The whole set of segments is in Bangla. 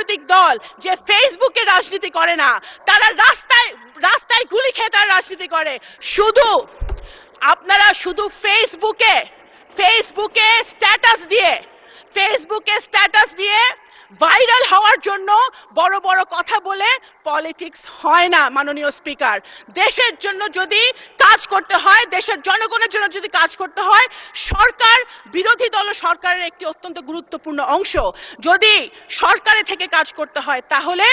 রাজনৈতিক দল যে ফেসবুকে রাজনীতি করে না, তারা রাস্তায় রাস্তায় গুলি খেয়ে তারা রাজনীতি করে। আপনারা শুধু ফেসবুকে স্ট্যাটাস দিয়ে ভাইরাল হওয়ার জন্য বড় বড় কথা বলে পলিটিক্স হয় না। মাননীয় স্পিকার, দেশের জন্য যদি কাজ করতে হয়, দেশের জনগণের জন্য যদি কাজ করতে হয়, সরকার বিরোধী দল সরকারের একটি অত্যন্ত গুরুত্বপূর্ণ অংশ। যদি সরকারে থেকে কাজ করতে হয় তাহলে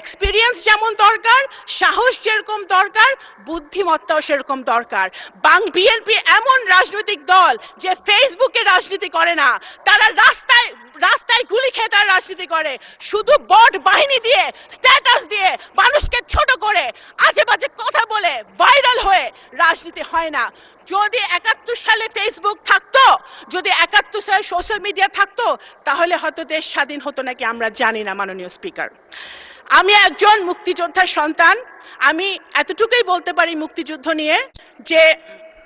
এক্সপিরিয়েন্স যেমন দরকার, সাহস যেরকম দরকার, বুদ্ধিমত্তাও সেরকম দরকার। বিএনপি এমন রাজনৈতিক দল যে ফেসবুকে রাজনীতি করে না, তারা রাস্তায় গুলি খেয়ে তারা রাজনীতি করে। শুধু বট বাহিনী দিয়ে, স্ট্যাটাস দিয়ে, মানুষকে ছোট করে, আজে বাজে কথা বলে ভাইরাল হয়ে রাজনীতি হয় না। যদি ৭১ সালে ফেসবুক থাকতো, যদি ৭১ সালে সোশ্যাল মিডিয়া থাকতো, তাহলে হয়তো দেশ স্বাধীন হতো নাকি আমরা জানি না। মাননীয় স্পিকার, আমি একজন মুক্তিযোদ্ধার সন্তান। আমি এতটুকুই বলতে পারি মুক্তিযুদ্ধ নিয়ে যে,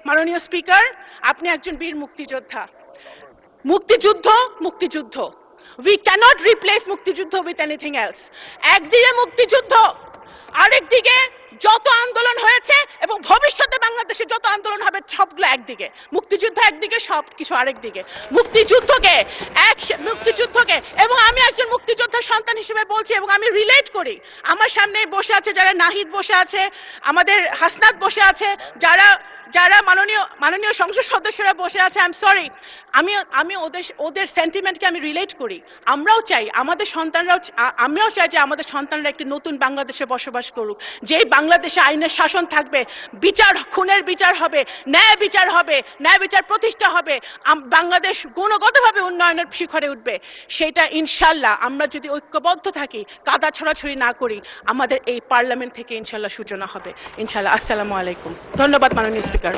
মাননীয় স্পিকার, আপনি একজন বীর মুক্তিযোদ্ধা। মুক্তিযুদ্ধ we cannot replace মুক্তিযুদ্ধ with anything else. একদিকে মুক্তিযুদ্ধ, আরেকদিকে যত আন্দোলন হয়েছে এবং ভবিষ্যতে বাংলাদেশে যত আন্দোলন হবে সবগুলো একদিকে। মুক্তিযুদ্ধ একদিকে, সব কিছু আরেকদিকে। মুক্তিযুদ্ধকে এবং আমি একজন মুক্তিযোদ্ধার সন্তান হিসেবে বলছি এবং আমি রিলেট করি। আমার সামনে বসে আছে যারা, নাহিদ বসে আছে, আমাদের হাসনাত বসে আছে, যারা মাননীয় সংসদ সদস্যরা বসে আছে। আই এম সরি, আমি ওদের সেন্টিমেন্টকে আমি রিলেট করি। আমরাও চাই আমাদের সন্তানরাও, আমরাও চাই যে আমাদের সন্তানরা একটি নতুন বাংলাদেশে বসবাস করুক, যেই বাংলাদেশে আইনের শাসন থাকবে, খুনের বিচার হবে, ন্যায় বিচার প্রতিষ্ঠা হবে, বাংলাদেশ গুণগতভাবে উন্নয়নের শিখরে উঠবে। সেটা ইনশাল্লাহ আমরা যদি ঐক্যবদ্ধ থাকি, কাদা ছড়াছড়ি না করি, আমাদের এই পার্লামেন্ট থেকে ইনশাল্লাহ সূচনা হবে। ইনশাল্লাহ। আসসালামু আলাইকুম। ধন্যবাদ মাননীয় স্পিকার।